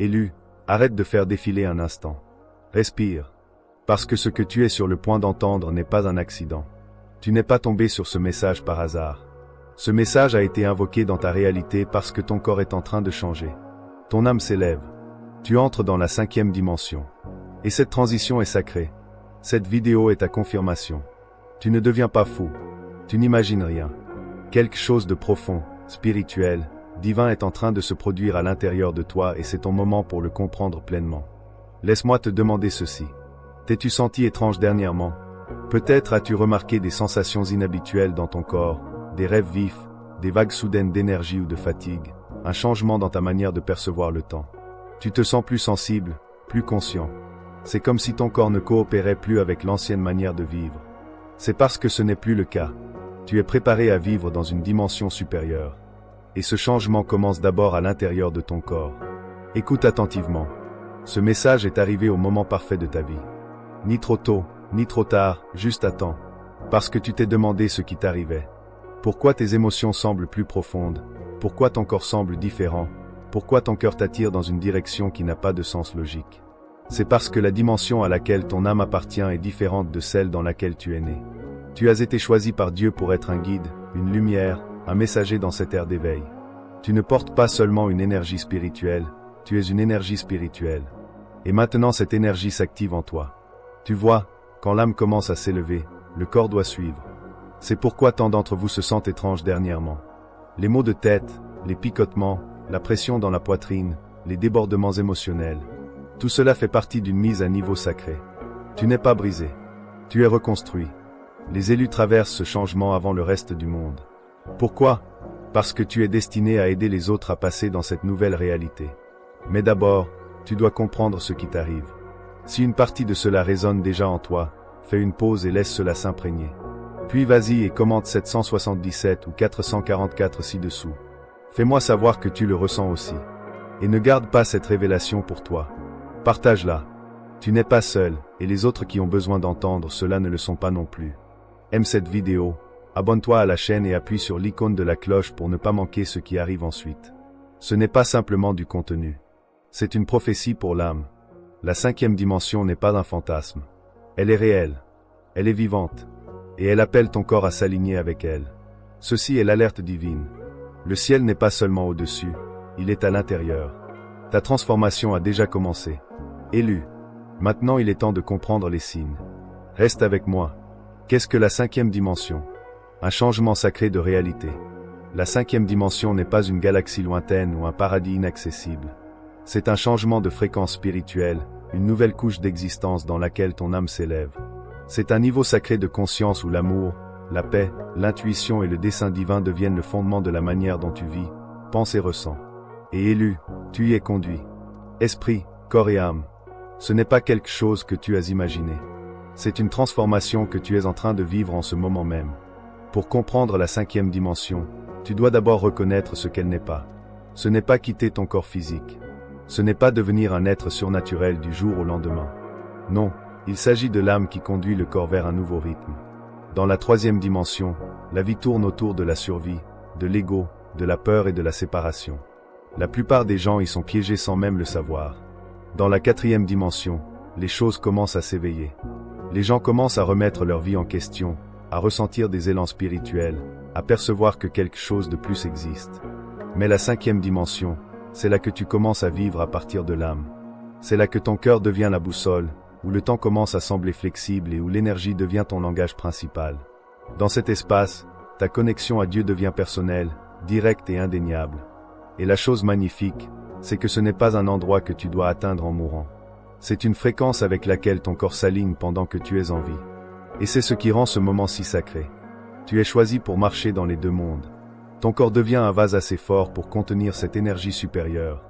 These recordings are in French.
Élu, arrête de faire défiler un instant. Respire. Parce que ce que tu es sur le point d'entendre n'est pas un accident. Tu n'es pas tombé sur ce message par hasard. Ce message a été invoqué dans ta réalité parce que ton corps est en train de changer. Ton âme s'élève. Tu entres dans la 5e dimension. Et cette transition est sacrée. Cette vidéo est ta confirmation. Tu ne deviens pas fou. Tu n'imagines rien. Quelque chose de profond, spirituel, divin est en train de se produire à l'intérieur de toi et c'est ton moment pour le comprendre pleinement. Laisse-moi te demander ceci. T'es-tu senti étrange dernièrement? Peut-être as-tu remarqué des sensations inhabituelles dans ton corps, des rêves vifs, des vagues soudaines d'énergie ou de fatigue, un changement dans ta manière de percevoir le temps. Tu te sens plus sensible, plus conscient. C'est comme si ton corps ne coopérait plus avec l'ancienne manière de vivre. C'est parce que ce n'est plus le cas. Tu es préparé à vivre dans une dimension supérieure. Et ce changement commence d'abord à l'intérieur de ton corps. Écoute attentivement. Ce message est arrivé au moment parfait de ta vie. Ni trop tôt, ni trop tard, juste à temps. Parce que tu t'es demandé ce qui t'arrivait. Pourquoi tes émotions semblent plus profondes? Pourquoi ton corps semble différent? Pourquoi ton cœur t'attire dans une direction qui n'a pas de sens logique? C'est parce que la dimension à laquelle ton âme appartient est différente de celle dans laquelle tu es né. Tu as été choisi par Dieu pour être un guide, une lumière, un messager dans cette ère d'éveil. Tu ne portes pas seulement une énergie spirituelle, tu es une énergie spirituelle. Et maintenant cette énergie s'active en toi. Tu vois, quand l'âme commence à s'élever, le corps doit suivre. C'est pourquoi tant d'entre vous se sentent étranges dernièrement. Les maux de tête, les picotements, la pression dans la poitrine, les débordements émotionnels. Tout cela fait partie d'une mise à niveau sacré. Tu n'es pas brisé. Tu es reconstruit. Les élus traversent ce changement avant le reste du monde. Pourquoi? Parce que tu es destiné à aider les autres à passer dans cette nouvelle réalité. Mais d'abord, tu dois comprendre ce qui t'arrive. Si une partie de cela résonne déjà en toi, fais une pause et laisse cela s'imprégner. Puis vas-y et commente 777 ou 444 ci-dessous. Fais-moi savoir que tu le ressens aussi. Et ne garde pas cette révélation pour toi. Partage-la. Tu n'es pas seul, et les autres qui ont besoin d'entendre cela ne le sont pas non plus. Aime cette vidéo, abonne-toi à la chaîne et appuie sur l'icône de la cloche pour ne pas manquer ce qui arrive ensuite. Ce n'est pas simplement du contenu. C'est une prophétie pour l'âme. La 5e dimension n'est pas un fantasme. Elle est réelle. Elle est vivante. Et elle appelle ton corps à s'aligner avec elle. Ceci est l'alerte divine. Le ciel n'est pas seulement au-dessus, il est à l'intérieur. Ta transformation a déjà commencé. Élu. Maintenant il est temps de comprendre les signes. Reste avec moi. Qu'est-ce que la 5e dimension? Un changement sacré de réalité. La 5e dimension n'est pas une galaxie lointaine ou un paradis inaccessible. C'est un changement de fréquence spirituelle, une nouvelle couche d'existence dans laquelle ton âme s'élève. C'est un niveau sacré de conscience où l'amour, la paix, l'intuition et le dessein divin deviennent le fondement de la manière dont tu vis, penses et ressens. Et élu, tu y es conduit. Esprit, corps et âme. Ce n'est pas quelque chose que tu as imaginé. C'est une transformation que tu es en train de vivre en ce moment même. Pour comprendre la 5e dimension, tu dois d'abord reconnaître ce qu'elle n'est pas. Ce n'est pas quitter ton corps physique. Ce n'est pas devenir un être surnaturel du jour au lendemain. Non, il s'agit de l'âme qui conduit le corps vers un nouveau rythme. Dans la 3e dimension, la vie tourne autour de la survie, de l'ego, de la peur et de la séparation. La plupart des gens y sont piégés sans même le savoir. Dans la 4e dimension, les choses commencent à s'éveiller. Les gens commencent à remettre leur vie en question, à ressentir des élans spirituels, à percevoir que quelque chose de plus existe. Mais la 5e dimension, c'est là que tu commences à vivre à partir de l'âme. C'est là que ton cœur devient la boussole, où le temps commence à sembler flexible et où l'énergie devient ton langage principal. Dans cet espace, ta connexion à Dieu devient personnelle, directe et indéniable. Et la chose magnifique, c'est que ce n'est pas un endroit que tu dois atteindre en mourant. C'est une fréquence avec laquelle ton corps s'aligne pendant que tu es en vie. Et c'est ce qui rend ce moment si sacré. Tu es choisi pour marcher dans les deux mondes. Ton corps devient un vase assez fort pour contenir cette énergie supérieure.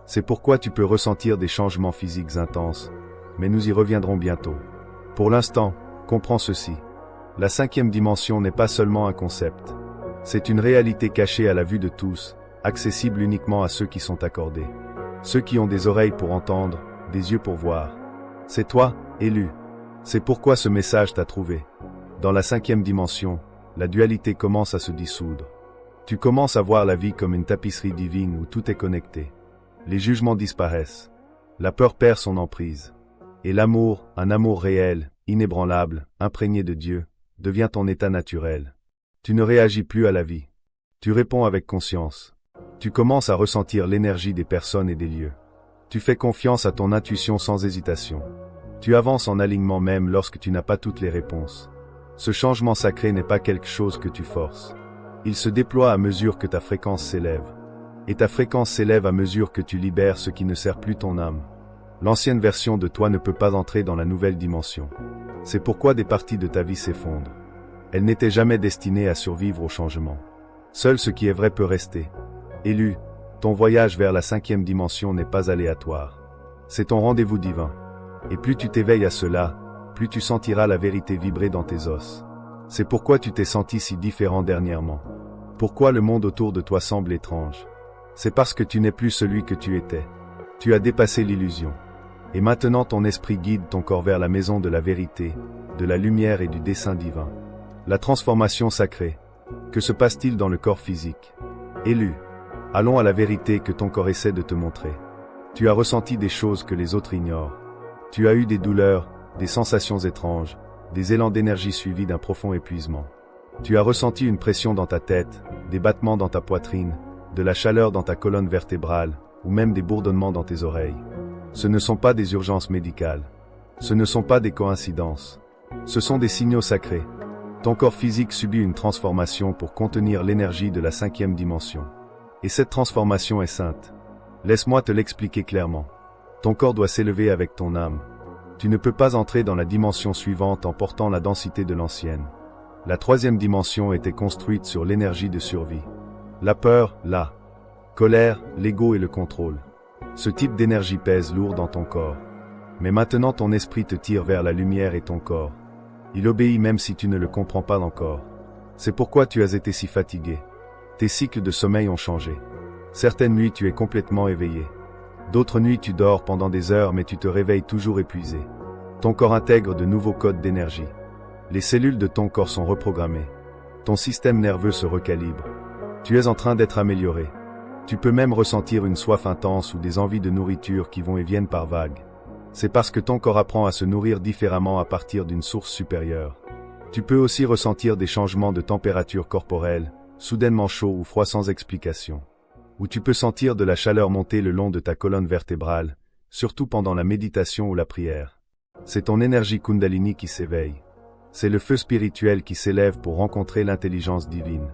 C'est pourquoi tu peux ressentir des changements physiques intenses. Mais nous y reviendrons bientôt. Pour l'instant, comprends ceci. La 5e dimension n'est pas seulement un concept. C'est une réalité cachée à la vue de tous, accessible uniquement à ceux qui sont accordés. Ceux qui ont des oreilles pour entendre, des yeux pour voir. C'est toi, élu. C'est pourquoi ce message t'a trouvé. Dans la 5e dimension, la dualité commence à se dissoudre. Tu commences à voir la vie comme une tapisserie divine où tout est connecté. Les jugements disparaissent. La peur perd son emprise. Et l'amour, un amour réel, inébranlable, imprégné de Dieu, devient ton état naturel. Tu ne réagis plus à la vie. Tu réponds avec conscience. Tu commences à ressentir l'énergie des personnes et des lieux. Tu fais confiance à ton intuition sans hésitation. Tu avances en alignement même lorsque tu n'as pas toutes les réponses. Ce changement sacré n'est pas quelque chose que tu forces. Il se déploie à mesure que ta fréquence s'élève. Et ta fréquence s'élève à mesure que tu libères ce qui ne sert plus ton âme. L'ancienne version de toi ne peut pas entrer dans la nouvelle dimension. C'est pourquoi des parties de ta vie s'effondrent. Elle n'était jamais destinée à survivre au changement. Seul ce qui est vrai peut rester. Élu, ton voyage vers la 5e dimension n'est pas aléatoire. C'est ton rendez-vous divin. Et plus tu t'éveilles à cela, plus tu sentiras la vérité vibrer dans tes os. C'est pourquoi tu t'es senti si différent dernièrement. Pourquoi le monde autour de toi semble étrange. C'est parce que tu n'es plus celui que tu étais. Tu as dépassé l'illusion. Et maintenant ton esprit guide ton corps vers la maison de la vérité, de la lumière et du dessein divin. La transformation sacrée. Que se passe-t-il dans le corps physique? Élu. Allons à la vérité que ton corps essaie de te montrer. Tu as ressenti des choses que les autres ignorent. Tu as eu des douleurs, des sensations étranges, des élans d'énergie suivis d'un profond épuisement. Tu as ressenti une pression dans ta tête, des battements dans ta poitrine, de la chaleur dans ta colonne vertébrale, ou même des bourdonnements dans tes oreilles. Ce ne sont pas des urgences médicales. Ce ne sont pas des coïncidences. Ce sont des signaux sacrés. Ton corps physique subit une transformation pour contenir l'énergie de la 5e dimension. Et cette transformation est sainte. Laisse-moi te l'expliquer clairement. Ton corps doit s'élever avec ton âme. Tu ne peux pas entrer dans la dimension suivante en portant la densité de l'ancienne. La 3e dimension était construite sur l'énergie de survie. La peur, la colère, l'ego et le contrôle. Ce type d'énergie pèse lourd dans ton corps. Mais maintenant ton esprit te tire vers la lumière et ton corps. Il obéit même si tu ne le comprends pas encore. C'est pourquoi tu as été si fatigué. Tes cycles de sommeil ont changé. Certaines nuits tu es complètement éveillé. D'autres nuits tu dors pendant des heures mais tu te réveilles toujours épuisé. Ton corps intègre de nouveaux codes d'énergie. Les cellules de ton corps sont reprogrammées. Ton système nerveux se recalibre. Tu es en train d'être amélioré. Tu peux même ressentir une soif intense ou des envies de nourriture qui vont et viennent par vagues. C'est parce que ton corps apprend à se nourrir différemment à partir d'une source supérieure. Tu peux aussi ressentir des changements de température corporelle, soudainement chaud ou froid sans explication. Ou tu peux sentir de la chaleur monter le long de ta colonne vertébrale, surtout pendant la méditation ou la prière. C'est ton énergie Kundalini qui s'éveille. C'est le feu spirituel qui s'élève pour rencontrer l'intelligence divine.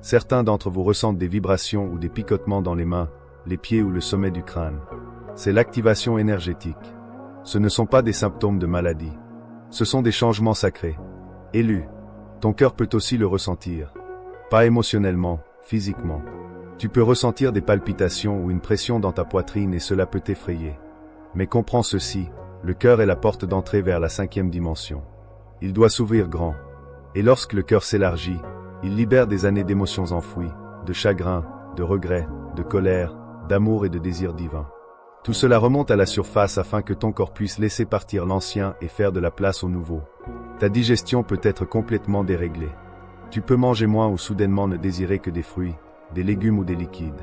Certains d'entre vous ressentent des vibrations ou des picotements dans les mains, les pieds ou le sommet du crâne. C'est l'activation énergétique. Ce ne sont pas des symptômes de maladie. Ce sont des changements sacrés. Élu. Ton cœur peut aussi le ressentir. Pas émotionnellement, physiquement. Tu peux ressentir des palpitations ou une pression dans ta poitrine et cela peut t'effrayer. Mais comprends ceci, le cœur est la porte d'entrée vers la 5e dimension. Il doit s'ouvrir grand. Et lorsque le cœur s'élargit, il libère des années d'émotions enfouies, de chagrin, de regrets, de colère, d'amour et de désir divin. Tout cela remonte à la surface afin que ton corps puisse laisser partir l'ancien et faire de la place au nouveau. Ta digestion peut être complètement déréglée. Tu peux manger moins ou soudainement ne désirer que des fruits, des légumes ou des liquides.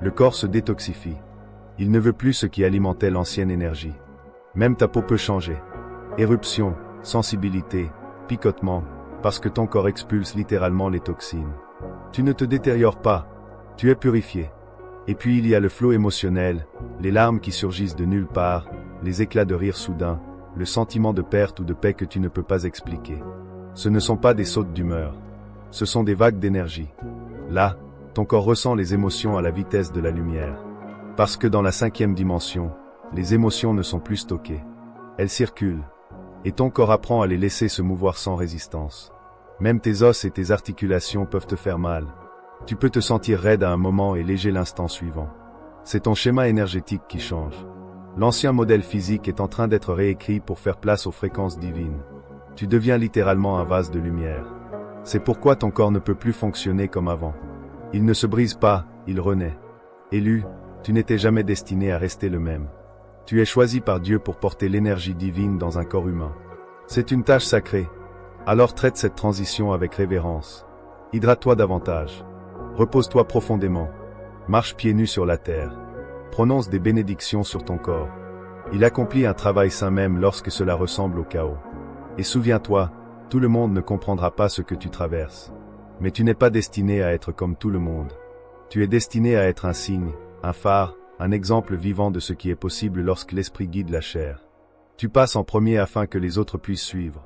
Le corps se détoxifie. Il ne veut plus ce qui alimentait l'ancienne énergie. Même ta peau peut changer. Éruption, sensibilité, picotement, parce que ton corps expulse littéralement les toxines. Tu ne te détériores pas, tu es purifié. Et puis il y a le flot émotionnel, les larmes qui surgissent de nulle part, les éclats de rire soudains, le sentiment de perte ou de paix que tu ne peux pas expliquer. Ce ne sont pas des sautes d'humeur. Ce sont des vagues d'énergie. Là, ton corps ressent les émotions à la vitesse de la lumière. Parce que dans la 5e dimension, les émotions ne sont plus stockées. Elles circulent. Et ton corps apprend à les laisser se mouvoir sans résistance. Même tes os et tes articulations peuvent te faire mal. Tu peux te sentir raide à un moment et léger l'instant suivant. C'est ton schéma énergétique qui change. L'ancien modèle physique est en train d'être réécrit pour faire place aux fréquences divines. Tu deviens littéralement un vase de lumière. C'est pourquoi ton corps ne peut plus fonctionner comme avant. Il ne se brise pas, il renaît. Élu, tu n'étais jamais destiné à rester le même. Tu es choisi par Dieu pour porter l'énergie divine dans un corps humain. C'est une tâche sacrée. Alors traite cette transition avec révérence. Hydrate-toi davantage. Repose-toi profondément. Marche pieds nus sur la terre. prononce des bénédictions sur ton corps. Il accomplit un travail saint même lorsque cela ressemble au chaos. Et souviens-toi, tout le monde ne comprendra pas ce que tu traverses. Mais tu n'es pas destiné à être comme tout le monde. Tu es destiné à être un signe, un phare, un exemple vivant de ce qui est possible lorsque l'esprit guide la chair. Tu passes en premier afin que les autres puissent suivre.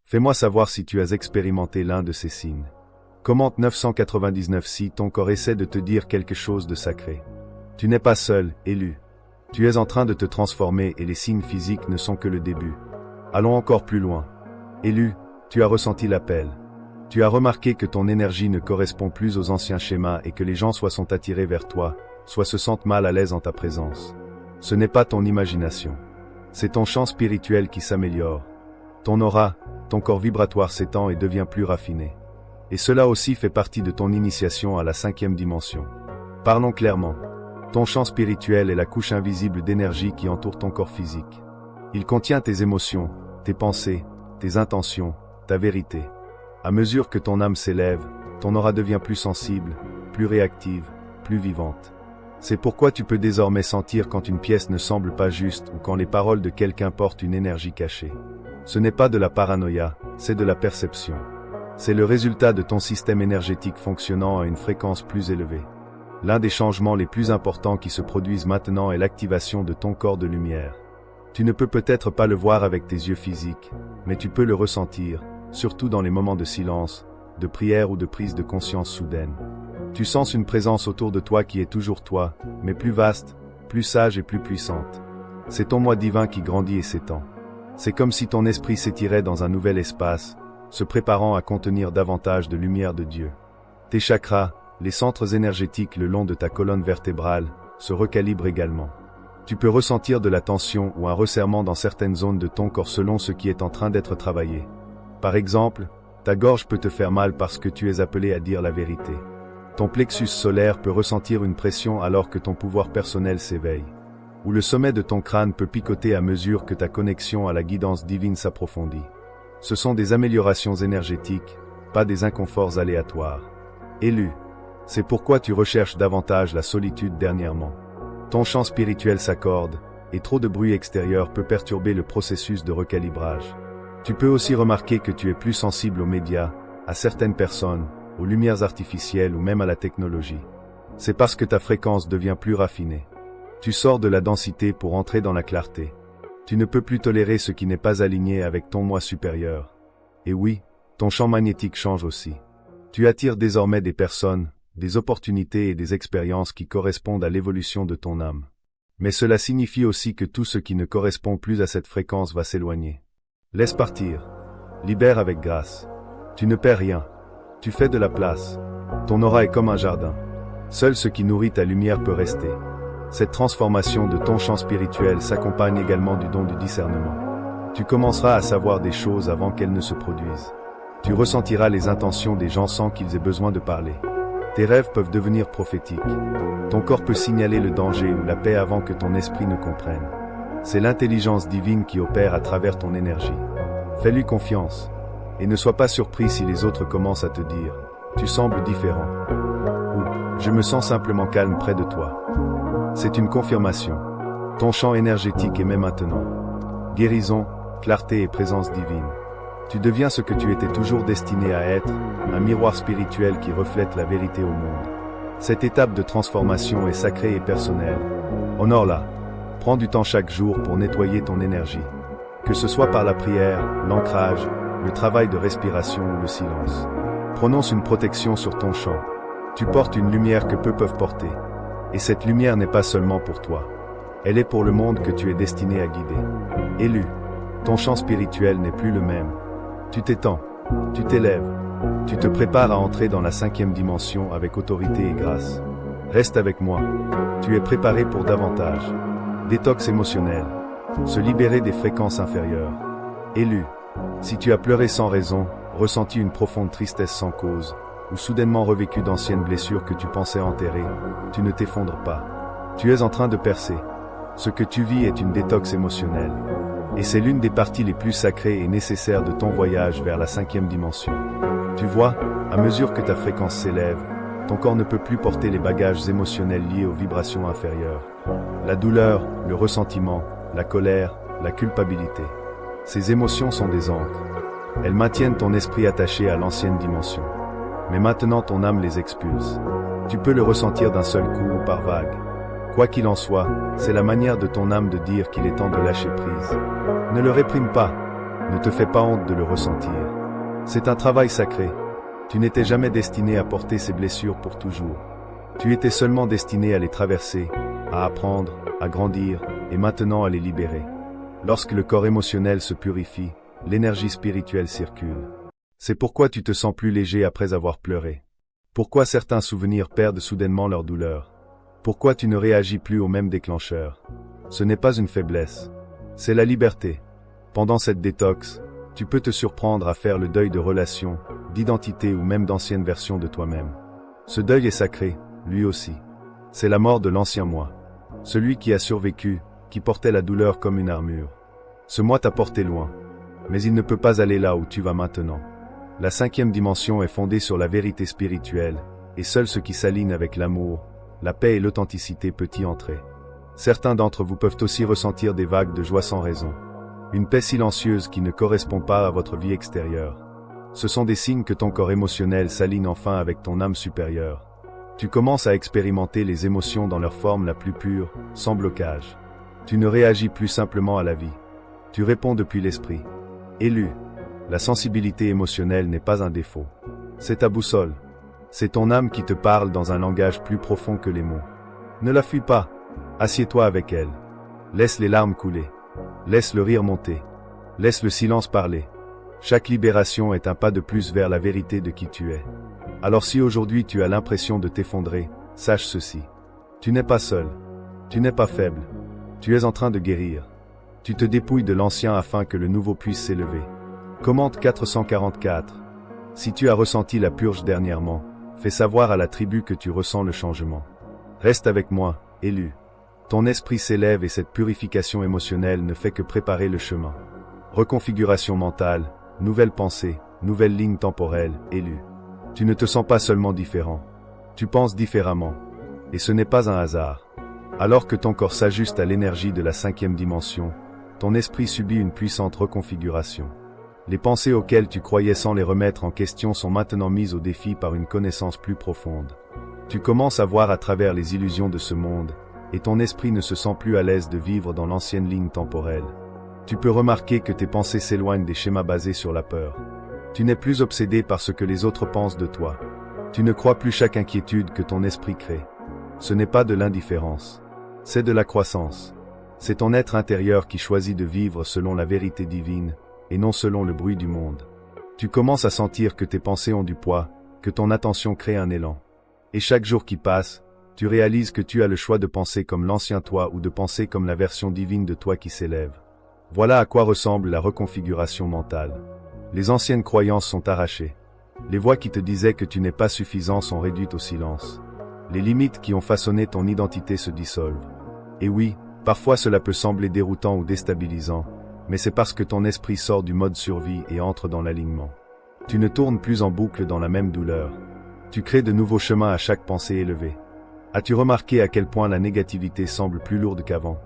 Fais-moi savoir si tu as expérimenté l'un de ces signes. Commente 999 si ton corps essaie de te dire quelque chose de sacré. Tu n'es pas seul, élu. Tu es en train de te transformer et les signes physiques ne sont que le début. Allons encore plus loin. Élu, tu as ressenti l'appel. Tu as remarqué que ton énergie ne correspond plus aux anciens schémas et que les gens soit sont attirés vers toi, soit se sentent mal à l'aise en ta présence. Ce n'est pas ton imagination. C'est ton champ spirituel qui s'améliore. Ton aura, ton corps vibratoire s'étend et devient plus raffiné. Et cela aussi fait partie de ton initiation à la 5e dimension. Parlons clairement. Ton champ spirituel est la couche invisible d'énergie qui entoure ton corps physique. Il contient tes émotions, tes pensées, tes intentions, ta vérité. À mesure que ton âme s'élève, ton aura devient plus sensible, plus réactive, plus vivante. C'est pourquoi tu peux désormais sentir quand une pièce ne semble pas juste ou quand les paroles de quelqu'un portent une énergie cachée. Ce n'est pas de la paranoïa, c'est de la perception. C'est le résultat de ton système énergétique fonctionnant à une fréquence plus élevée. L'un des changements les plus importants qui se produisent maintenant est l'activation de ton corps de lumière. Tu ne peux peut-être pas le voir avec tes yeux physiques, mais tu peux le ressentir, surtout dans les moments de silence, de prière ou de prise de conscience soudaine. Tu sens une présence autour de toi qui est toujours toi, mais plus vaste, plus sage et plus puissante. C'est ton moi divin qui grandit et s'étend. C'est comme si ton esprit s'étirait dans un nouvel espace, se préparant à contenir davantage de lumière de Dieu. Tes chakras, les centres énergétiques le long de ta colonne vertébrale, se recalibrent également. Tu peux ressentir de la tension ou un resserrement dans certaines zones de ton corps selon ce qui est en train d'être travaillé. Par exemple, ta gorge peut te faire mal parce que tu es appelé à dire la vérité. Ton plexus solaire peut ressentir une pression alors que ton pouvoir personnel s'éveille. Ou le sommet de ton crâne peut picoter à mesure que ta connexion à la guidance divine s'approfondit. Ce sont des améliorations énergétiques, pas des inconforts aléatoires. Élu. C'est pourquoi tu recherches davantage la solitude dernièrement. Ton champ spirituel s'accorde, et trop de bruit extérieur peut perturber le processus de recalibrage. Tu peux aussi remarquer que tu es plus sensible aux médias, à certaines personnes, aux lumières artificielles ou même à la technologie. C'est parce que ta fréquence devient plus raffinée. Tu sors de la densité pour entrer dans la clarté. Tu ne peux plus tolérer ce qui n'est pas aligné avec ton moi supérieur. Et oui, ton champ magnétique change aussi. Tu attires désormais des personnes, des opportunités et des expériences qui correspondent à l'évolution de ton âme. Mais cela signifie aussi que tout ce qui ne correspond plus à cette fréquence va s'éloigner. Laisse partir. Libère avec grâce. Tu ne perds rien. Tu fais de la place. Ton aura est comme un jardin. Seul ce qui nourrit ta lumière peut rester. Cette transformation de ton champ spirituel s'accompagne également du don du discernement. Tu commenceras à savoir des choses avant qu'elles ne se produisent. Tu ressentiras les intentions des gens sans qu'ils aient besoin de parler. Tes rêves peuvent devenir prophétiques. Ton corps peut signaler le danger ou la paix avant que ton esprit ne comprenne. C'est l'intelligence divine qui opère à travers ton énergie. Fais-lui confiance. Et ne sois pas surpris si les autres commencent à te dire « Tu sembles différent » ou « Je me sens simplement calme près de toi ». C'est une confirmation. Ton champ énergétique émet maintenant. Guérison, clarté et présence divine. Tu deviens ce que tu étais toujours destiné à être, un miroir spirituel qui reflète la vérité au monde. Cette étape de transformation est sacrée et personnelle. Honore-la. Prends du temps chaque jour pour nettoyer ton énergie. Que ce soit par la prière, l'ancrage, le travail de respiration ou le silence. Prononce une protection sur ton champ. Tu portes une lumière que peu peuvent porter. Et cette lumière n'est pas seulement pour toi. Elle est pour le monde que tu es destiné à guider. Élu. Ton champ spirituel n'est plus le même. Tu t'étends. Tu t'élèves. Tu te prépares à entrer dans la 5e dimension avec autorité et grâce. Reste avec moi. Tu es préparé pour davantage. Détox émotionnel. Se libérer des fréquences inférieures. Élu. Si tu as pleuré sans raison, ressenti une profonde tristesse sans cause, ou soudainement revécu d'anciennes blessures que tu pensais enterrer, tu ne t'effondres pas. Tu es en train de percer. Ce que tu vis est une détox émotionnelle. Et c'est l'une des parties les plus sacrées et nécessaires de ton voyage vers la 5e dimension. Tu vois, à mesure que ta fréquence s'élève, ton corps ne peut plus porter les bagages émotionnels liés aux vibrations inférieures. La douleur, le ressentiment, la colère, la culpabilité. Ces émotions sont des ancres. Elles maintiennent ton esprit attaché à l'ancienne dimension. Mais maintenant ton âme les expulse. Tu peux le ressentir d'un seul coup ou par vague. Quoi qu'il en soit, c'est la manière de ton âme de dire qu'il est temps de lâcher prise. Ne le réprime pas. Ne te fais pas honte de le ressentir. C'est un travail sacré. Tu n'étais jamais destiné à porter ces blessures pour toujours. Tu étais seulement destiné à les traverser, à apprendre, à grandir, et maintenant à les libérer. Lorsque le corps émotionnel se purifie, l'énergie spirituelle circule. C'est pourquoi tu te sens plus léger après avoir pleuré. Pourquoi certains souvenirs perdent soudainement leur douleur. Pourquoi tu ne réagis plus au même déclencheur. Ce n'est pas une faiblesse. C'est la liberté. Pendant cette détox, tu peux te surprendre à faire le deuil de relations, d'identité ou même d'anciennes versions de toi-même. Ce deuil est sacré, lui aussi. C'est la mort de l'ancien moi. Celui qui a survécu, qui portait la douleur comme une armure. Ce moi t'a porté loin. Mais il ne peut pas aller là où tu vas maintenant. La 5e dimension est fondée sur la vérité spirituelle, et seul ce qui s'aligne avec l'amour, la paix et l'authenticité peut y entrer. Certains d'entre vous peuvent aussi ressentir des vagues de joie sans raison. Une paix silencieuse qui ne correspond pas à votre vie extérieure. Ce sont des signes que ton corps émotionnel s'aligne enfin avec ton âme supérieure. Tu commences à expérimenter les émotions dans leur forme la plus pure, sans blocage. Tu ne réagis plus simplement à la vie. Tu réponds depuis l'esprit. Élu. La sensibilité émotionnelle n'est pas un défaut. C'est ta boussole. C'est ton âme qui te parle dans un langage plus profond que les mots. Ne la fuis pas. Assieds-toi avec elle. Laisse les larmes couler. Laisse le rire monter. Laisse le silence parler. Chaque libération est un pas de plus vers la vérité de qui tu es. Alors si aujourd'hui tu as l'impression de t'effondrer, sache ceci. Tu n'es pas seul. Tu n'es pas faible. Tu es en train de guérir. Tu te dépouilles de l'ancien afin que le nouveau puisse s'élever. Commente 444. Si tu as ressenti la purge dernièrement, fais savoir à la tribu que tu ressens le changement. Reste avec moi, élu. Ton esprit s'élève et cette purification émotionnelle ne fait que préparer le chemin. Reconfiguration mentale, nouvelle pensée, nouvelle ligne temporelle, élu. Tu ne te sens pas seulement différent. Tu penses différemment. Et ce n'est pas un hasard. Alors que ton corps s'ajuste à l'énergie de la 5e dimension, ton esprit subit une puissante reconfiguration. Les pensées auxquelles tu croyais sans les remettre en question sont maintenant mises au défi par une connaissance plus profonde. Tu commences à voir à travers les illusions de ce monde, et ton esprit ne se sent plus à l'aise de vivre dans l'ancienne ligne temporelle. Tu peux remarquer que tes pensées s'éloignent des schémas basés sur la peur. Tu n'es plus obsédé par ce que les autres pensent de toi. Tu ne crois plus chaque inquiétude que ton esprit crée. Ce n'est pas de l'indifférence. C'est de la croissance. C'est ton être intérieur qui choisit de vivre selon la vérité divine, et non selon le bruit du monde. Tu commences à sentir que tes pensées ont du poids, que ton attention crée un élan. Et chaque jour qui passe, tu réalises que tu as le choix de penser comme l'ancien toi ou de penser comme la version divine de toi qui s'élève. Voilà à quoi ressemble la reconfiguration mentale. Les anciennes croyances sont arrachées. Les voix qui te disaient que tu n'es pas suffisant sont réduites au silence. Les limites qui ont façonné ton identité se dissolvent. Et oui, parfois cela peut sembler déroutant ou déstabilisant, mais c'est parce que ton esprit sort du mode survie et entre dans l'alignement. Tu ne tournes plus en boucle dans la même douleur. Tu crées de nouveaux chemins à chaque pensée élevée. As-tu remarqué à quel point la négativité semble plus lourde qu'avant?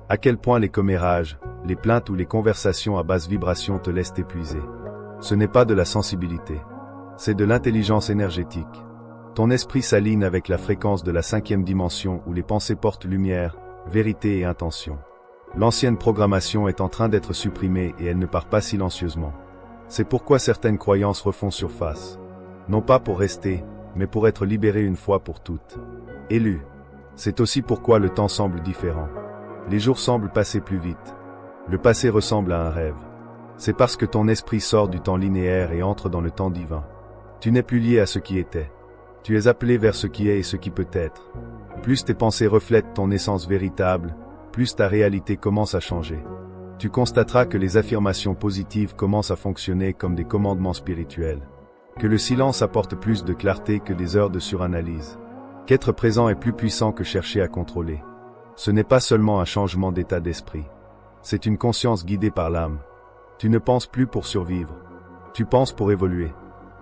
À quel point les commérages, les plaintes ou les conversations à basse vibration te laissent épuiser? Ce n'est pas de la sensibilité. C'est de l'intelligence énergétique. Ton esprit s'aligne avec la fréquence de la 5e dimension où les pensées portent lumière, vérité et intention. L'ancienne programmation est en train d'être supprimée et elle ne part pas silencieusement. C'est pourquoi certaines croyances refont surface. Non pas pour rester, mais pour être libérées une fois pour toutes. Élu. C'est aussi pourquoi le temps semble différent. Les jours semblent passer plus vite. Le passé ressemble à un rêve. C'est parce que ton esprit sort du temps linéaire et entre dans le temps divin. Tu n'es plus lié à ce qui était. Tu es appelé vers ce qui est et ce qui peut être. Plus tes pensées reflètent ton essence véritable, plus ta réalité commence à changer. Tu constateras que les affirmations positives commencent à fonctionner comme des commandements spirituels. Que le silence apporte plus de clarté que des heures de suranalyse. Qu'être présent est plus puissant que chercher à contrôler. Ce n'est pas seulement un changement d'état d'esprit. C'est une conscience guidée par l'âme. Tu ne penses plus pour survivre. Tu penses pour évoluer.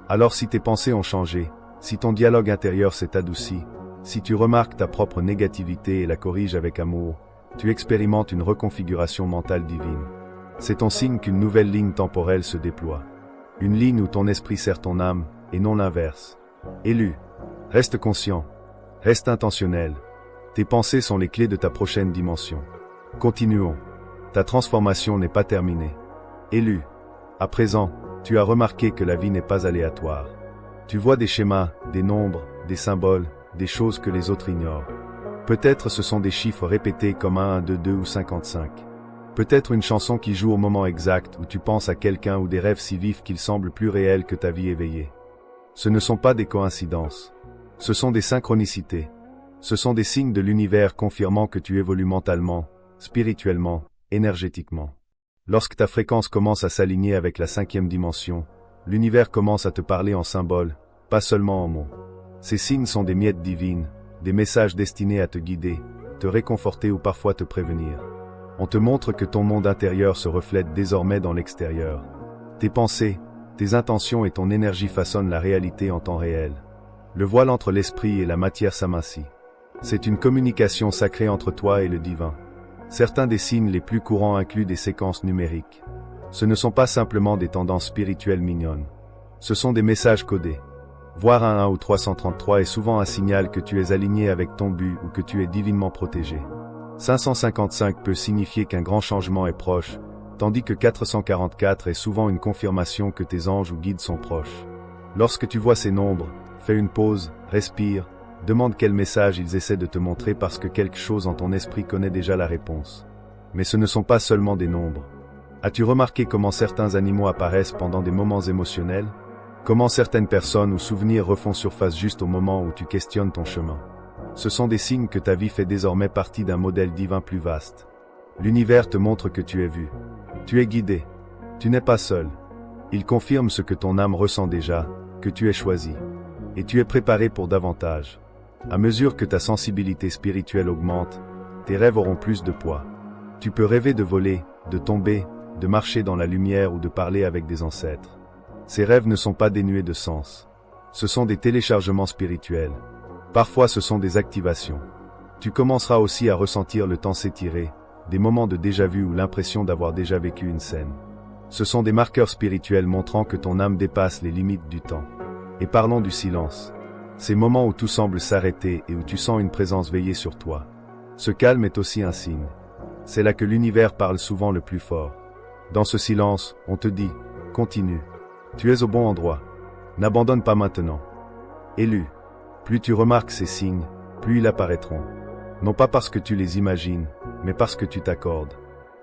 Alors si tes pensées ont changé, si ton dialogue intérieur s'est adouci, si tu remarques ta propre négativité et la corriges avec amour, tu expérimentes une reconfiguration mentale divine. C'est ton signe qu'une nouvelle ligne temporelle se déploie. Une ligne où ton esprit sert ton âme, et non l'inverse. Élu, reste conscient, reste intentionnel. Tes pensées sont les clés de ta prochaine dimension. Continuons. Ta transformation n'est pas terminée. Élu, à présent, tu as remarqué que la vie n'est pas aléatoire. Tu vois des schémas, des nombres, des symboles, des choses que les autres ignorent. Peut-être ce sont des chiffres répétés comme 1, 2, 2 ou 55. Peut-être une chanson qui joue au moment exact où tu penses à quelqu'un ou des rêves si vifs qu'ils semblent plus réels que ta vie éveillée. Ce ne sont pas des coïncidences. Ce sont des synchronicités. Ce sont des signes de l'univers confirmant que tu évolues mentalement, spirituellement, énergétiquement. Lorsque ta fréquence commence à s'aligner avec la 5e dimension, l'univers commence à te parler en symboles, pas seulement en mots. Ces signes sont des miettes divines, des messages destinés à te guider, te réconforter ou parfois te prévenir. On te montre que ton monde intérieur se reflète désormais dans l'extérieur. Tes pensées, tes intentions et ton énergie façonnent la réalité en temps réel. Le voile entre l'esprit et la matière s'amincit. C'est une communication sacrée entre toi et le divin. Certains des signes les plus courants incluent des séquences numériques. Ce ne sont pas simplement des tendances spirituelles mignonnes. Ce sont des messages codés. Voir un 1 ou 333 est souvent un signal que tu es aligné avec ton but ou que tu es divinement protégé. 555 peut signifier qu'un grand changement est proche, tandis que 444 est souvent une confirmation que tes anges ou guides sont proches. Lorsque tu vois ces nombres, fais une pause, respire, demande quel message ils essaient de te montrer parce que quelque chose en ton esprit connaît déjà la réponse. Mais ce ne sont pas seulement des nombres. As-tu remarqué comment certains animaux apparaissent pendant des moments émotionnels? Comment certaines personnes ou souvenirs refont surface juste au moment où tu questionnes ton chemin? Ce sont des signes que ta vie fait désormais partie d'un modèle divin plus vaste. L'univers te montre que tu es vu. Tu es guidé. Tu n'es pas seul. Il confirme ce que ton âme ressent déjà, que tu es choisi. Et tu es préparé pour davantage. À mesure que ta sensibilité spirituelle augmente, tes rêves auront plus de poids. Tu peux rêver de voler, de tomber, de marcher dans la lumière ou de parler avec des ancêtres. Ces rêves ne sont pas dénués de sens. Ce sont des téléchargements spirituels. Parfois ce sont des activations. Tu commenceras aussi à ressentir le temps s'étirer, des moments de déjà-vu ou l'impression d'avoir déjà vécu une scène. Ce sont des marqueurs spirituels montrant que ton âme dépasse les limites du temps. Et parlons du silence. Ces moments où tout semble s'arrêter et où tu sens une présence veiller sur toi. Ce calme est aussi un signe. C'est là que l'univers parle souvent le plus fort. Dans ce silence, on te dit, continue. Tu es au bon endroit. N'abandonne pas maintenant. Élu. Plus tu remarques ces signes, plus ils apparaîtront. Non pas parce que tu les imagines, mais parce que tu t'accordes.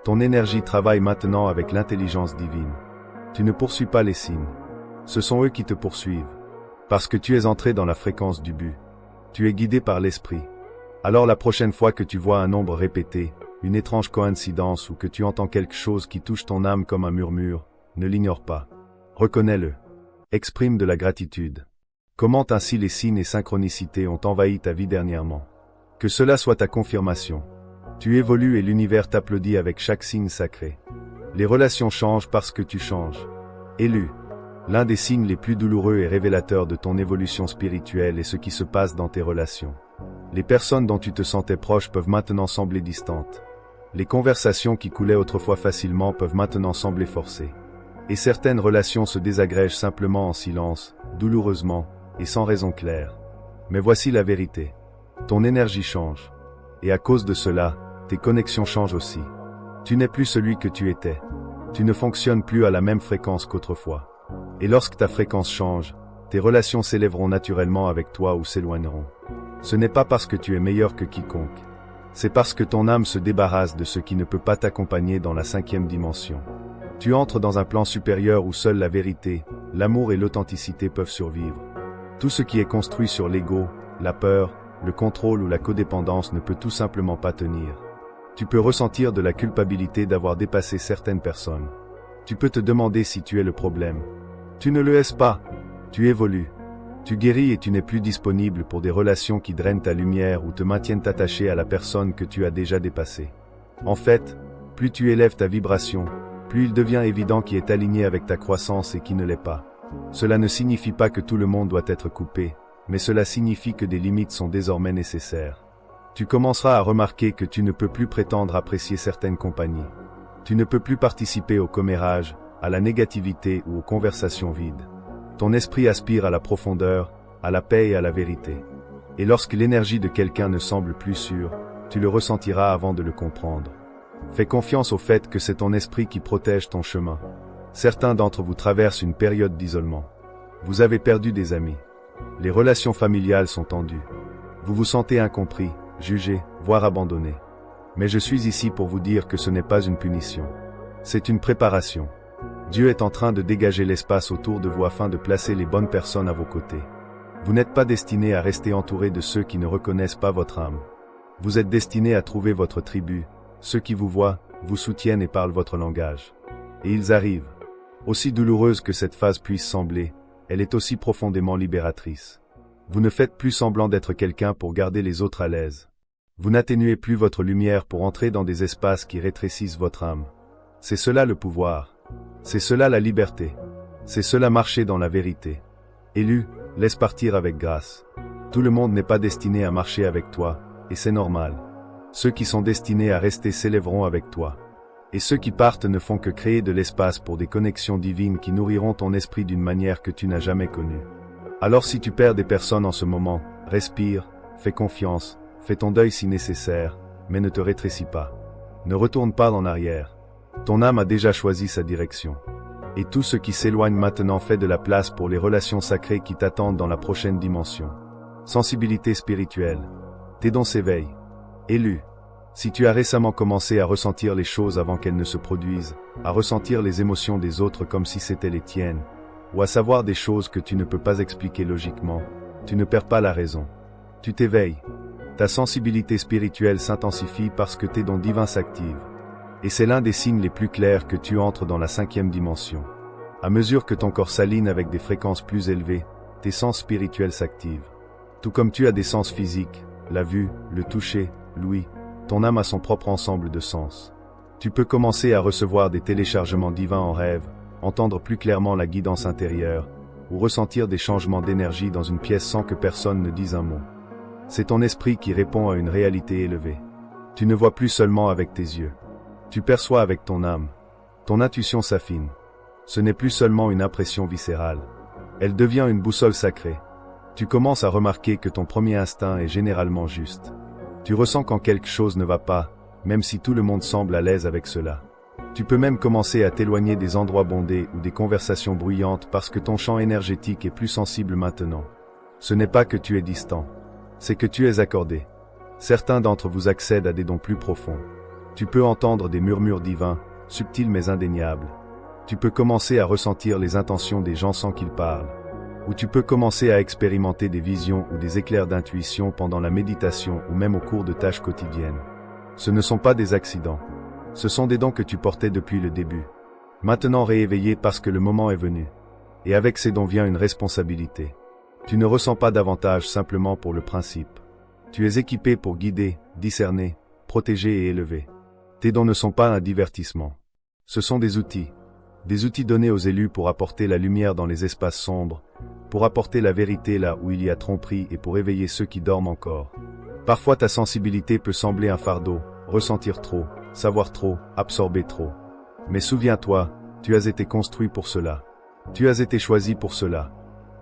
Ton énergie travaille maintenant avec l'intelligence divine. Tu ne poursuis pas les signes. Ce sont eux qui te poursuivent. Parce que tu es entré dans la fréquence du but. Tu es guidé par l'esprit. Alors la prochaine fois que tu vois un nombre répété, une étrange coïncidence ou que tu entends quelque chose qui touche ton âme comme un murmure, ne l'ignore pas. Reconnais-le. Exprime de la gratitude. Commente ainsi les signes et synchronicités ont envahi ta vie dernièrement. Que cela soit ta confirmation. Tu évolues et l'univers t'applaudit avec chaque signe sacré. Les relations changent parce que tu changes. Élu. L'un des signes les plus douloureux et révélateurs de ton évolution spirituelle est ce qui se passe dans tes relations. Les personnes dont tu te sentais proche peuvent maintenant sembler distantes. Les conversations qui coulaient autrefois facilement peuvent maintenant sembler forcées. Et certaines relations se désagrègent simplement en silence, douloureusement, et sans raison claire. Mais voici la vérité. Ton énergie change. Et à cause de cela, tes connexions changent aussi. Tu n'es plus celui que tu étais. Tu ne fonctionnes plus à la même fréquence qu'autrefois. Et lorsque ta fréquence change, tes relations s'élèveront naturellement avec toi ou s'éloigneront. Ce n'est pas parce que tu es meilleur que quiconque. C'est parce que ton âme se débarrasse de ce qui ne peut pas t'accompagner dans la 5e dimension. Tu entres dans un plan supérieur où seule la vérité, l'amour et l'authenticité peuvent survivre. Tout ce qui est construit sur l'ego, la peur, le contrôle ou la codépendance ne peut tout simplement pas tenir. Tu peux ressentir de la culpabilité d'avoir dépassé certaines personnes. Tu peux te demander si tu es le problème. Tu ne le es pas. Tu évolues. Tu guéris et tu n'es plus disponible pour des relations qui drainent ta lumière ou te maintiennent attaché à la personne que tu as déjà dépassée. En fait, plus tu élèves ta vibration, plus il devient évident qui est aligné avec ta croissance et qui ne l'est pas. Cela ne signifie pas que tout le monde doit être coupé, mais cela signifie que des limites sont désormais nécessaires. Tu commenceras à remarquer que tu ne peux plus prétendre apprécier certaines compagnies. Tu ne peux plus participer au commérage, à la négativité ou aux conversations vides. Ton esprit aspire à la profondeur, à la paix et à la vérité. Et lorsque l'énergie de quelqu'un ne semble plus sûre, tu le ressentiras avant de le comprendre. Fais confiance au fait que c'est ton esprit qui protège ton chemin. Certains d'entre vous traversent une période d'isolement. Vous avez perdu des amis. Les relations familiales sont tendues. Vous vous sentez incompris, jugé, voire abandonné. Mais je suis ici pour vous dire que ce n'est pas une punition. C'est une préparation. Dieu est en train de dégager l'espace autour de vous afin de placer les bonnes personnes à vos côtés. Vous n'êtes pas destiné à rester entouré de ceux qui ne reconnaissent pas votre âme. Vous êtes destiné à trouver votre tribu, ceux qui vous voient, vous soutiennent et parlent votre langage. Et ils arrivent. Aussi douloureuse que cette phase puisse sembler, elle est aussi profondément libératrice. Vous ne faites plus semblant d'être quelqu'un pour garder les autres à l'aise. Vous n'atténuez plus votre lumière pour entrer dans des espaces qui rétrécissent votre âme. C'est cela le pouvoir. C'est cela la liberté. C'est cela marcher dans la vérité. Élu, laisse partir avec grâce. Tout le monde n'est pas destiné à marcher avec toi, et c'est normal. Ceux qui sont destinés à rester s'élèveront avec toi. Et ceux qui partent ne font que créer de l'espace pour des connexions divines qui nourriront ton esprit d'une manière que tu n'as jamais connue. Alors si tu perds des personnes en ce moment, respire, fais confiance, fais ton deuil si nécessaire, mais ne te rétrécis pas. Ne retourne pas en arrière. Ton âme a déjà choisi sa direction. Et tout ce qui s'éloigne maintenant fait de la place pour les relations sacrées qui t'attendent dans la prochaine dimension. Sensibilité spirituelle. Tes dons s'éveillent. Élu. Si tu as récemment commencé à ressentir les choses avant qu'elles ne se produisent, à ressentir les émotions des autres comme si c'était les tiennes, ou à savoir des choses que tu ne peux pas expliquer logiquement, tu ne perds pas la raison. Tu t'éveilles. Ta sensibilité spirituelle s'intensifie parce que tes dons divins s'activent. Et c'est l'un des signes les plus clairs que tu entres dans la 5e dimension. À mesure que ton corps s'aligne avec des fréquences plus élevées, tes sens spirituels s'activent. Tout comme tu as des sens physiques, la vue, le toucher, l'ouïe, ton âme a son propre ensemble de sens. Tu peux commencer à recevoir des téléchargements divins en rêve, entendre plus clairement la guidance intérieure, ou ressentir des changements d'énergie dans une pièce sans que personne ne dise un mot. C'est ton esprit qui répond à une réalité élevée. Tu ne vois plus seulement avec tes yeux. Tu perçois avec ton âme. Ton intuition s'affine. Ce n'est plus seulement une impression viscérale. Elle devient une boussole sacrée. Tu commences à remarquer que ton premier instinct est généralement juste. Tu ressens quand quelque chose ne va pas, même si tout le monde semble à l'aise avec cela. Tu peux même commencer à t'éloigner des endroits bondés ou des conversations bruyantes parce que ton champ énergétique est plus sensible maintenant. Ce n'est pas que tu es distant. C'est que tu es accordé. Certains d'entre vous accèdent à des dons plus profonds. Tu peux entendre des murmures divins, subtils mais indéniables. Tu peux commencer à ressentir les intentions des gens sans qu'ils parlent. Ou tu peux commencer à expérimenter des visions ou des éclairs d'intuition pendant la méditation ou même au cours de tâches quotidiennes. Ce ne sont pas des accidents. Ce sont des dons que tu portais depuis le début. Maintenant rééveillés parce que le moment est venu. Et avec ces dons vient une responsabilité. Tu ne ressens pas davantage simplement pour le principe. Tu es équipé pour guider, discerner, protéger et élever. Tes dons ne sont pas un divertissement. Ce sont des outils. Des outils donnés aux élus pour apporter la lumière dans les espaces sombres, pour apporter la vérité là où il y a tromperie et pour éveiller ceux qui dorment encore. Parfois ta sensibilité peut sembler un fardeau, ressentir trop, savoir trop, absorber trop. Mais souviens-toi, tu as été construit pour cela. Tu as été choisi pour cela.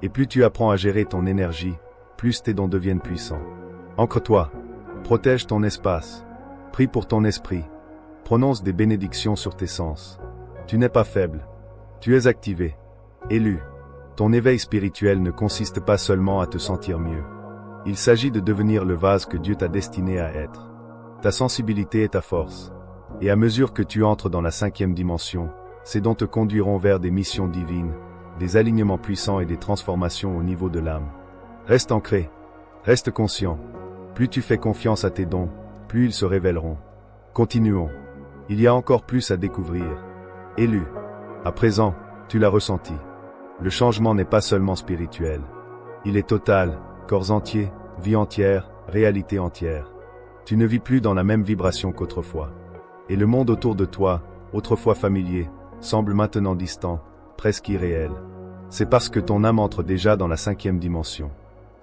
Et plus tu apprends à gérer ton énergie, plus tes dons deviennent puissants. Ancre-toi. Protège ton espace. Prie pour ton esprit. Prononce des bénédictions sur tes sens. Tu n'es pas faible. Tu es activé. Élu. Ton éveil spirituel ne consiste pas seulement à te sentir mieux. Il s'agit de devenir le vase que Dieu t'a destiné à être. Ta sensibilité est ta force. Et à mesure que tu entres dans la 5e dimension, ces dons te conduiront vers des missions divines, des alignements puissants et des transformations au niveau de l'âme. Reste ancré. Reste conscient. Plus tu fais confiance à tes dons, plus ils se révéleront. Continuons. Il y a encore plus à découvrir. Élu. À présent, tu l'as ressenti. Le changement n'est pas seulement spirituel. Il est total, corps entier, vie entière, réalité entière. Tu ne vis plus dans la même vibration qu'autrefois. Et le monde autour de toi, autrefois familier, semble maintenant distant, presque irréel. C'est parce que ton âme entre déjà dans la 5e dimension.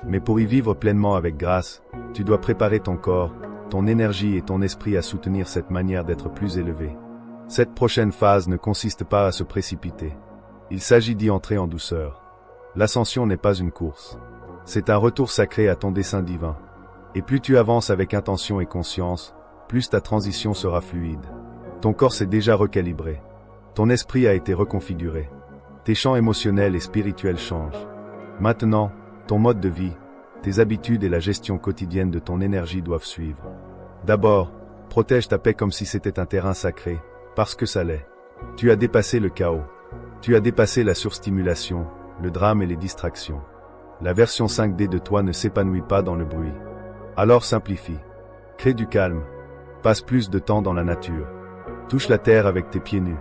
Mais pour y vivre pleinement avec grâce, Tu dois préparer ton corps, ton énergie et ton esprit à soutenir cette manière d'être plus élevé. Cette prochaine phase ne consiste pas à se précipiter. Il s'agit d'y entrer en douceur. L'ascension n'est pas une course. C'est un retour sacré à ton dessein divin. Et plus tu avances avec intention et conscience, plus ta transition sera fluide. Ton corps s'est déjà recalibré. Ton esprit a été reconfiguré. Tes champs émotionnels et spirituels changent. Maintenant, ton mode de vie, tes habitudes et la gestion quotidienne de ton énergie doivent suivre. D'abord, protège ta paix comme si c'était un terrain sacré, parce que ça l'est. Tu as dépassé le chaos. Tu as dépassé la surstimulation, le drame et les distractions. La version 5D de toi ne s'épanouit pas dans le bruit. Alors simplifie. Crée du calme. Passe plus de temps dans la nature. Touche la terre avec tes pieds nus.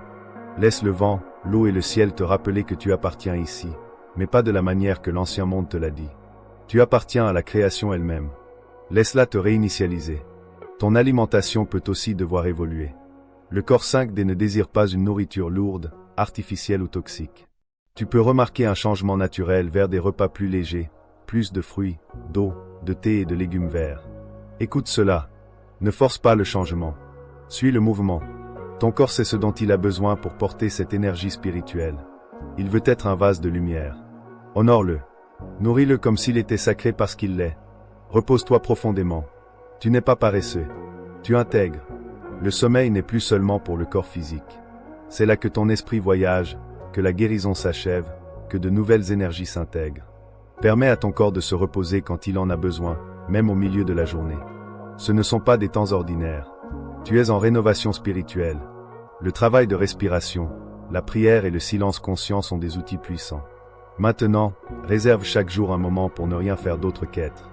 Laisse le vent, l'eau et le ciel te rappeler que tu appartiens ici, mais pas de la manière que l'ancien monde te l'a dit. Tu appartiens à la création elle-même. Laisse-la te réinitialiser. Ton alimentation peut aussi devoir évoluer. Le corps 5D ne désire pas une nourriture lourde, artificielle ou toxique. Tu peux remarquer un changement naturel vers des repas plus légers, plus de fruits, d'eau, de thé et de légumes verts. Écoute cela. Ne force pas le changement. Suis le mouvement. Ton corps sait ce dont il a besoin pour porter cette énergie spirituelle. Il veut être un vase de lumière. Honore-le. Nourris-le comme s'il était sacré parce qu'il l'est. Repose-toi profondément. Tu n'es pas paresseux. Tu intègres. Le sommeil n'est plus seulement pour le corps physique. C'est là que ton esprit voyage, que la guérison s'achève, que de nouvelles énergies s'intègrent. Permets à ton corps de se reposer quand il en a besoin, même au milieu de la journée. Ce ne sont pas des temps ordinaires. Tu es en rénovation spirituelle. Le travail de respiration, la prière et le silence conscient sont des outils puissants. Maintenant, réserve chaque jour un moment pour ne rien faire d'autre qu'être.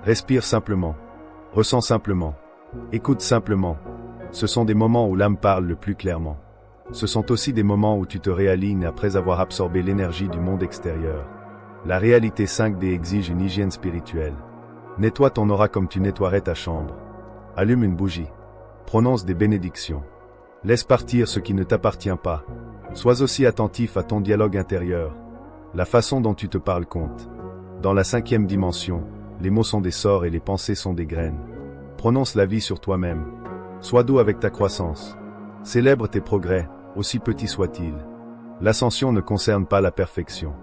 Respire simplement. Ressens simplement. Écoute simplement. Ce sont des moments où l'âme parle le plus clairement. Ce sont aussi des moments où tu te réalignes après avoir absorbé l'énergie du monde extérieur. La réalité 5D exige une hygiène spirituelle. Nettoie ton aura comme tu nettoierais ta chambre. Allume une bougie. Prononce des bénédictions. Laisse partir ce qui ne t'appartient pas. Sois aussi attentif à ton dialogue intérieur. La façon dont tu te parles compte. Dans la 5e dimension, les mots sont des sorts et les pensées sont des graines. Prononce la vie sur toi-même. Sois doux avec ta croissance. Célèbre tes progrès, aussi petits soient-ils. L'ascension ne concerne pas la perfection.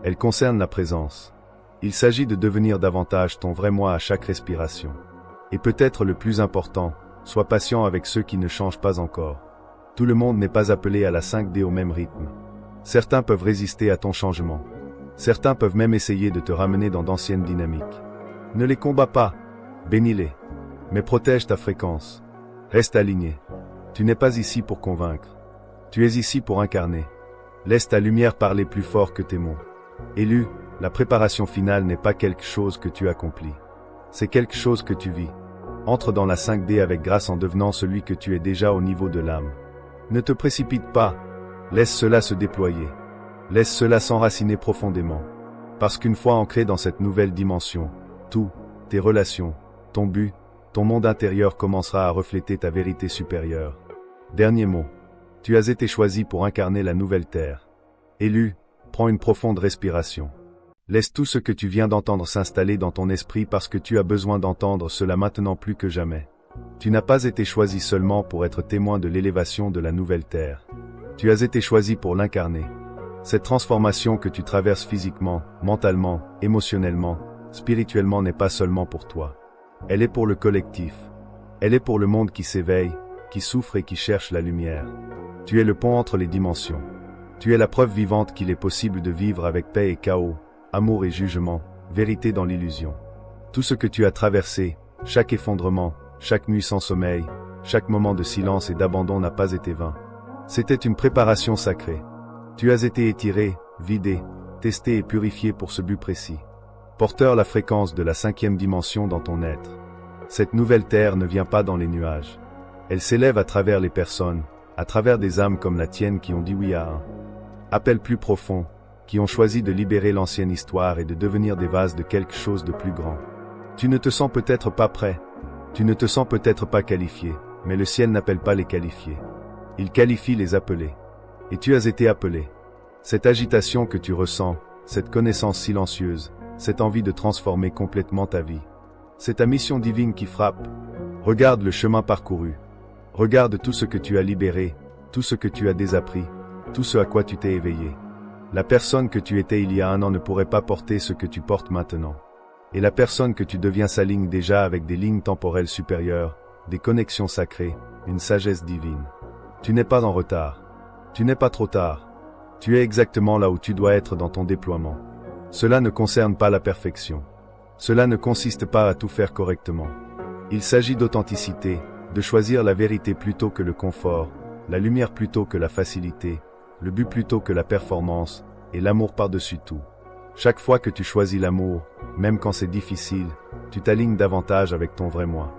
Elle concerne la présence. Il s'agit de devenir davantage ton vrai moi à chaque respiration. Et peut-être le plus important, sois patient avec ceux qui ne changent pas encore. Tout le monde n'est pas appelé à la 5D au même rythme. Certains peuvent résister à ton changement. Certains peuvent même essayer de te ramener dans d'anciennes dynamiques. Ne les combats pas. Bénis-les. Mais protège ta fréquence. Reste aligné. Tu n'es pas ici pour convaincre. Tu es ici pour incarner. Laisse ta lumière parler plus fort que tes mots. Élu, la préparation finale n'est pas quelque chose que tu accomplis. C'est quelque chose que tu vis. Entre dans la 5D avec grâce en devenant celui que tu es déjà au niveau de l'âme. Ne te précipite pas. Laisse cela se déployer. Laisse cela s'enraciner profondément. Parce qu'une fois ancré dans cette nouvelle dimension, tout, tes relations, ton but, ton monde intérieur commencera à refléter ta vérité supérieure. Dernier mot. Tu as été choisi pour incarner la nouvelle terre. Élu, prends une profonde respiration. Laisse tout ce que tu viens d'entendre s'installer dans ton esprit parce que tu as besoin d'entendre cela maintenant plus que jamais. Tu n'as pas été choisi seulement pour être témoin de l'élévation de la nouvelle terre. Tu as été choisi pour l'incarner. Cette transformation que tu traverses physiquement, mentalement, émotionnellement, spirituellement n'est pas seulement pour toi. Elle est pour le collectif. Elle est pour le monde qui s'éveille, qui souffre et qui cherche la lumière. Tu es le pont entre les dimensions. Tu es la preuve vivante qu'il est possible de vivre avec paix et chaos, amour et jugement, vérité dans l'illusion. Tout ce que tu as traversé, chaque effondrement, chaque nuit sans sommeil, chaque moment de silence et d'abandon n'a pas été vain. C'était une préparation sacrée. Tu as été étiré, vidé, testé et purifié pour ce but précis. Porteur la fréquence de la 5e dimension dans ton être. Cette nouvelle terre ne vient pas dans les nuages. Elle s'élève à travers les personnes, à travers des âmes comme la tienne qui ont dit oui à un appel plus profond, qui ont choisi de libérer l'ancienne histoire et de devenir des vases de quelque chose de plus grand. Tu ne te sens peut-être pas prêt. Tu ne te sens peut-être pas qualifié, mais le ciel n'appelle pas les qualifiés. Il qualifie les appelés. Et tu as été appelé. Cette agitation que tu ressens, cette connaissance silencieuse, cette envie de transformer complètement ta vie. C'est ta mission divine qui frappe. Regarde le chemin parcouru. Regarde tout ce que tu as libéré, tout ce que tu as désappris, tout ce à quoi tu t'es éveillé. La personne que tu étais il y a un an ne pourrait pas porter ce que tu portes maintenant. Et la personne que tu deviens s'aligne déjà avec des lignes temporelles supérieures, des connexions sacrées, une sagesse divine. Tu n'es pas en retard. Tu n'es pas trop tard. Tu es exactement là où tu dois être dans ton déploiement. Cela ne concerne pas la perfection. Cela ne consiste pas à tout faire correctement. Il s'agit d'authenticité, de choisir la vérité plutôt que le confort, la lumière plutôt que la facilité, le but plutôt que la performance, et l'amour par-dessus tout. Chaque fois que tu choisis l'amour, même quand c'est difficile, tu t'alignes davantage avec ton vrai moi.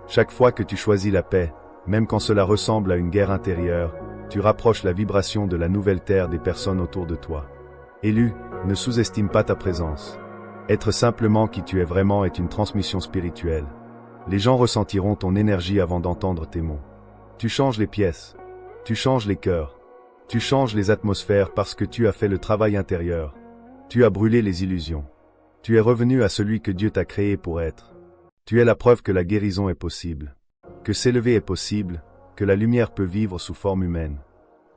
Chaque fois que tu choisis la paix, même quand cela ressemble à une guerre intérieure, tu rapproches la vibration de la nouvelle terre des personnes autour de toi. Élu, ne sous-estime pas ta présence. Être simplement qui tu es vraiment est une transmission spirituelle. Les gens ressentiront ton énergie avant d'entendre tes mots. Tu changes les pièces. Tu changes les cœurs. Tu changes les atmosphères parce que tu as fait le travail intérieur. Tu as brûlé les illusions. Tu es revenu à celui que Dieu t'a créé pour être. Tu es la preuve que la guérison est possible. Que s'élever est possible, que la lumière peut vivre sous forme humaine.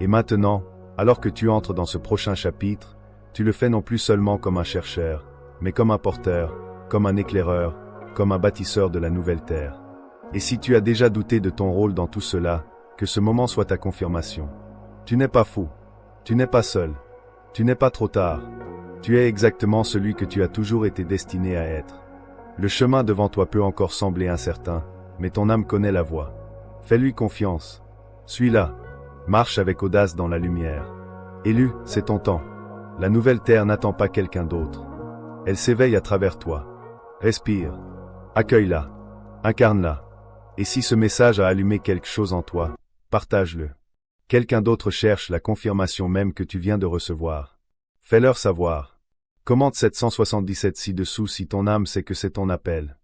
Et maintenant, alors que tu entres dans ce prochain chapitre, tu le fais non plus seulement comme un chercheur, mais comme un porteur, comme un éclaireur, comme un bâtisseur de la nouvelle terre. Et si tu as déjà douté de ton rôle dans tout cela, que ce moment soit ta confirmation. Tu n'es pas fou. Tu n'es pas seul. Tu n'es pas trop tard. Tu es exactement celui que tu as toujours été destiné à être. Le chemin devant toi peut encore sembler incertain, mais ton âme connaît la voie. Fais-lui confiance. Suis-la. Marche avec audace dans la lumière. Élu, c'est ton temps. La nouvelle terre n'attend pas quelqu'un d'autre. Elle s'éveille à travers toi. Respire. Accueille-la. Incarne-la. Et si ce message a allumé quelque chose en toi, partage-le. Quelqu'un d'autre cherche la confirmation même que tu viens de recevoir. Fais-leur savoir. Commente 777 ci-dessous si ton âme sait que c'est ton appel.